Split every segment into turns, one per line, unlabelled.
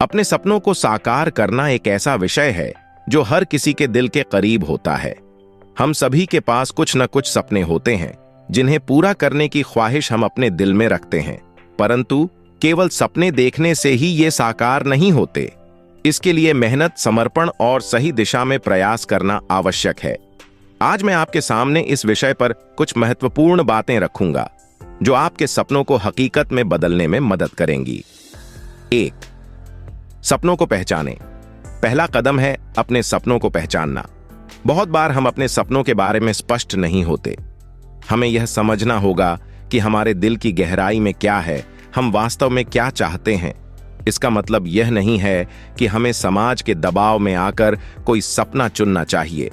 अपने सपनों को साकार करना एक ऐसा विषय है जो हर किसी के दिल के करीब होता है। हम सभी के पास कुछ न कुछ सपने होते हैं जिन्हें पूरा करने की ख्वाहिश हम अपने दिल में रखते हैं, परंतु केवल सपने देखने से ही ये साकार नहीं होते। इसके लिए मेहनत, समर्पण और सही दिशा में प्रयास करना आवश्यक है। आज मैं आपके सामने इस विषय पर कुछ महत्वपूर्ण बातें रखूंगा जो आपके सपनों को हकीकत में बदलने में मदद करेंगी। 1. सपनों को पहचानें। पहला कदम है अपने सपनों को पहचानना। बहुत बार हम अपने सपनों के बारे में स्पष्ट नहीं होते। हमें यह समझना होगा कि हमारे दिल की गहराई में क्या है, हम वास्तव में क्या चाहते हैं। इसका मतलब यह नहीं है कि हमें समाज के दबाव में आकर कोई सपना चुनना चाहिए।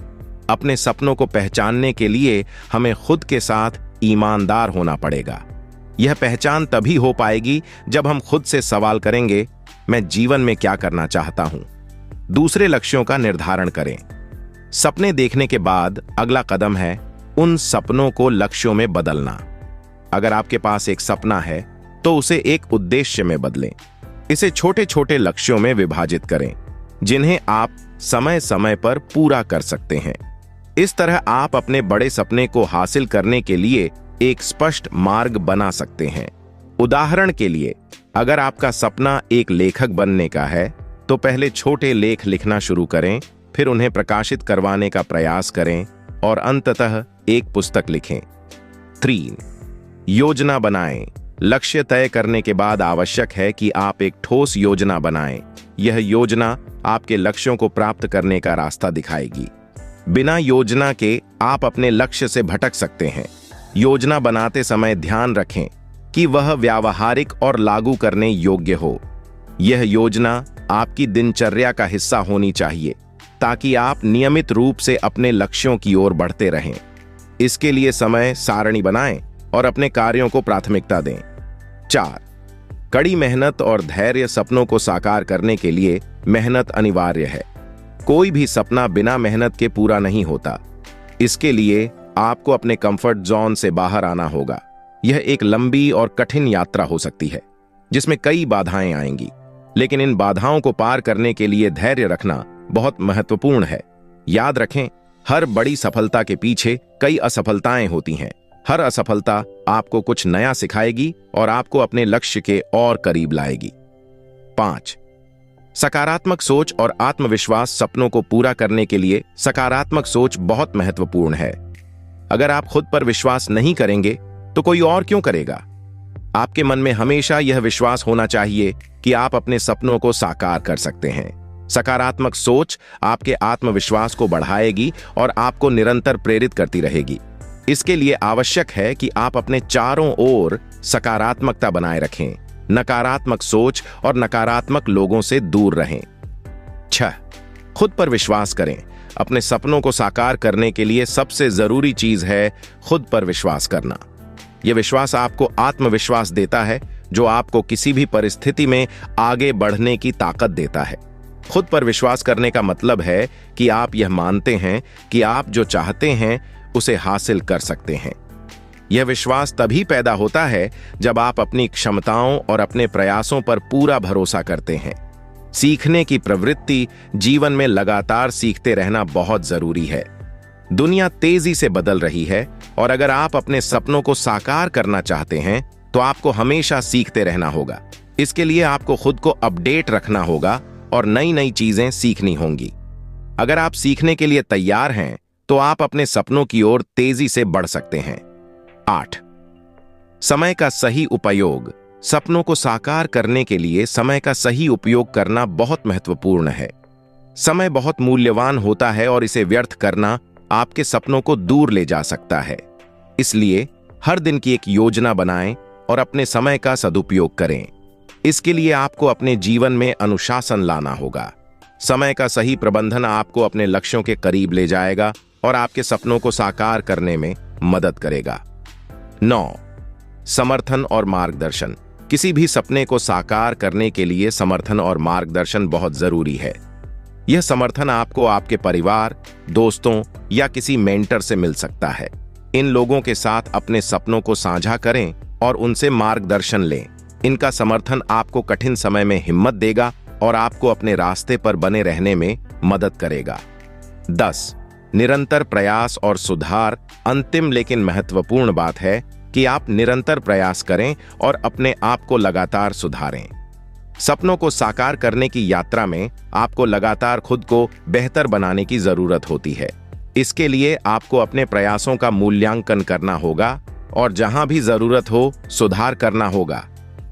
अपने सपनों को पहचानने के लिए हमें खुद के साथ ईमानदार होना पड़ेगा। यह पहचान तभी हो पाएगी जब हम खुद से सवाल करेंगे, मैं जीवन में क्या करना चाहता हूं। दूसरे लक्ष्यों का निर्धारण करें। सपने देखने के बाद अगला कदम है उन सपनों को लक्ष्यों में बदलना। अगर आपके पास एक सपना है तो उसे एक उद्देश्य में बदलें। इसे छोटे छोटे लक्ष्यों में विभाजित करें जिन्हें आप समय समय पर पूरा कर सकते हैं। इस तरह आप अपने बड़े सपने को हासिल करने के लिए एक स्पष्ट मार्ग बना सकते हैं। उदाहरण के लिए, अगर आपका सपना एक लेखक बनने का है तो पहले छोटे लेख लिखना शुरू करें, फिर उन्हें प्रकाशित करवाने का प्रयास करें और अंततः एक पुस्तक लिखें। 3. योजना बनाएं। लक्ष्य तय करने के बाद आवश्यक है कि आप एक ठोस योजना बनाएं। यह योजना आपके लक्ष्यों को प्राप्त करने का रास्ता दिखाएगी। बिना योजना के आप अपने लक्ष्य से भटक सकते हैं। योजना बनाते समय ध्यान रखें कि वह व्यावहारिक और लागू करने योग्य हो। यह योजना आपकी दिनचर्या का हिस्सा होनी चाहिए ताकि आप नियमित रूप से अपने लक्ष्यों की ओर बढ़ते रहें। इसके लिए समय सारणी बनाएं और अपने कार्यों को प्राथमिकता दें। 4. कड़ी मेहनत और धैर्य। सपनों को साकार करने के लिए मेहनत अनिवार्य है। कोई भी सपना बिना मेहनत के पूरा नहीं होता। इसके लिए आपको अपने कंफर्ट जोन से बाहर आना होगा। यह एक लंबी और कठिन यात्रा हो सकती है जिसमें कई बाधाएं आएंगी, लेकिन इन बाधाओं को पार करने के लिए धैर्य रखना बहुत महत्वपूर्ण है। याद रखें, हर बड़ी सफलता के पीछे कई असफलताएं होती हैं। हर असफलता आपको कुछ नया सिखाएगी और आपको अपने लक्ष्य के और करीब लाएगी। 5. सकारात्मक सोच और आत्मविश्वास। सपनों को पूरा करने के लिए सकारात्मक सोच बहुत महत्वपूर्ण है। अगर आप खुद पर विश्वास नहीं करेंगे तो कोई और क्यों करेगा? आपके मन में हमेशा यह विश्वास होना चाहिए कि आप अपने सपनों को साकार कर सकते हैं। सकारात्मक सोच आपके आत्मविश्वास को बढ़ाएगी और आपको निरंतर प्रेरित करती रहेगी। इसके लिए आवश्यक है कि आप अपने चारों ओर सकारात्मकता बनाए रखें। नकारात्मक सोच और नकारात्मक लोगों से दूर रहें। 6. खुद पर विश्वास करें। अपने सपनों को साकार करने के लिए सबसे जरूरी चीज है खुद पर विश्वास करना। यह विश्वास आपको आत्मविश्वास देता है जो आपको किसी भी परिस्थिति में आगे बढ़ने की ताकत देता है। खुद पर विश्वास करने का मतलब है कि आप यह मानते हैं कि आप जो चाहते हैं उसे हासिल कर सकते हैं। यह विश्वास तभी पैदा होता है जब आप अपनी क्षमताओं और अपने प्रयासों पर पूरा भरोसा करते हैं। सीखने की प्रवृत्ति, जीवन में लगातार सीखते रहना बहुत जरूरी है। दुनिया तेजी से बदल रही है और अगर आप अपने सपनों को साकार करना चाहते हैं तो आपको हमेशा सीखते रहना होगा। इसके लिए आपको खुद को अपडेट रखना होगा और नई नई चीजें सीखनी होंगी। अगर आप सीखने के लिए तैयार हैं तो आप अपने सपनों की ओर तेजी से बढ़ सकते हैं। 8. समय का सही उपयोग। सपनों को साकार करने के लिए समय का सही उपयोग करना बहुत महत्वपूर्ण है। समय बहुत मूल्यवान होता है और इसे व्यर्थ करना आपके सपनों को दूर ले जा सकता है। इसलिए हर दिन की एक योजना बनाएं और अपने समय का सदुपयोग करें। इसके लिए आपको अपने जीवन में अनुशासन लाना होगा। समय का सही प्रबंधन आपको अपने लक्ष्यों के करीब ले जाएगा और आपके सपनों को साकार करने में मदद करेगा। 9. समर्थन और मार्गदर्शन। किसी भी सपने को साकार करने के लिए समर्थन और मार्गदर्शन बहुत जरूरी है। यह समर्थन आपको आपके परिवार, दोस्तों या किसी मेंटर से मिल सकता है। इन लोगों के साथ अपने सपनों को साझा करें और उनसे मार्गदर्शन लें। इनका समर्थन आपको कठिन समय में हिम्मत देगा और आपको अपने रास्ते पर बने रहने में मदद करेगा। 10. निरंतर प्रयास और सुधार। अंतिम लेकिन महत्वपूर्ण बात है कि आप निरंतर प्रयास करें और अपने आप को लगातार सुधारें। सपनों को साकार करने की यात्रा में आपको लगातार खुद को बेहतर बनाने की जरूरत होती है। इसके लिए आपको अपने प्रयासों का मूल्यांकन करना होगा और जहां भी जरूरत हो सुधार करना होगा।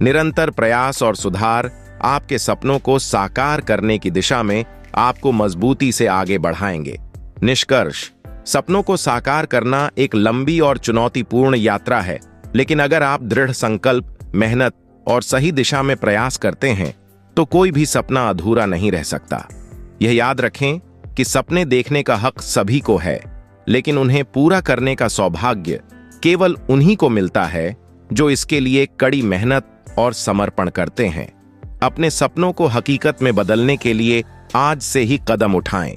निरंतर प्रयास और सुधार आपके सपनों को साकार करने की दिशा में आपको मजबूती से आगे बढ़ाएंगे। निष्कर्ष: सपनों को साकार करना एक लंबी और चुनौतीपूर्ण यात्रा है, लेकिन अगर आप दृढ़ संकल्प, मेहनत और सही दिशा में प्रयास करते हैं तो कोई भी सपना अधूरा नहीं रह सकता। यह याद रखें कि सपने देखने का हक सभी को है, लेकिन उन्हें पूरा करने का सौभाग्य केवल उन्हीं को मिलता है जो इसके लिए कड़ी मेहनत और समर्पण करते हैं। अपने सपनों को हकीकत में बदलने के लिए आज से ही कदम उठाएं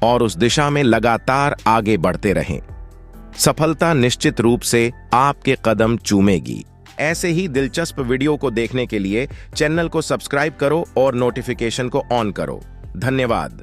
और उस दिशा में लगातार आगे बढ़ते रहें। सफलता निश्चित रूप से आपके कदम चूमेगी। ऐसे ही दिलचस्प वीडियो को देखने के लिए चैनल को सब्सक्राइब करो और नोटिफिकेशन को ऑन करो। धन्यवाद।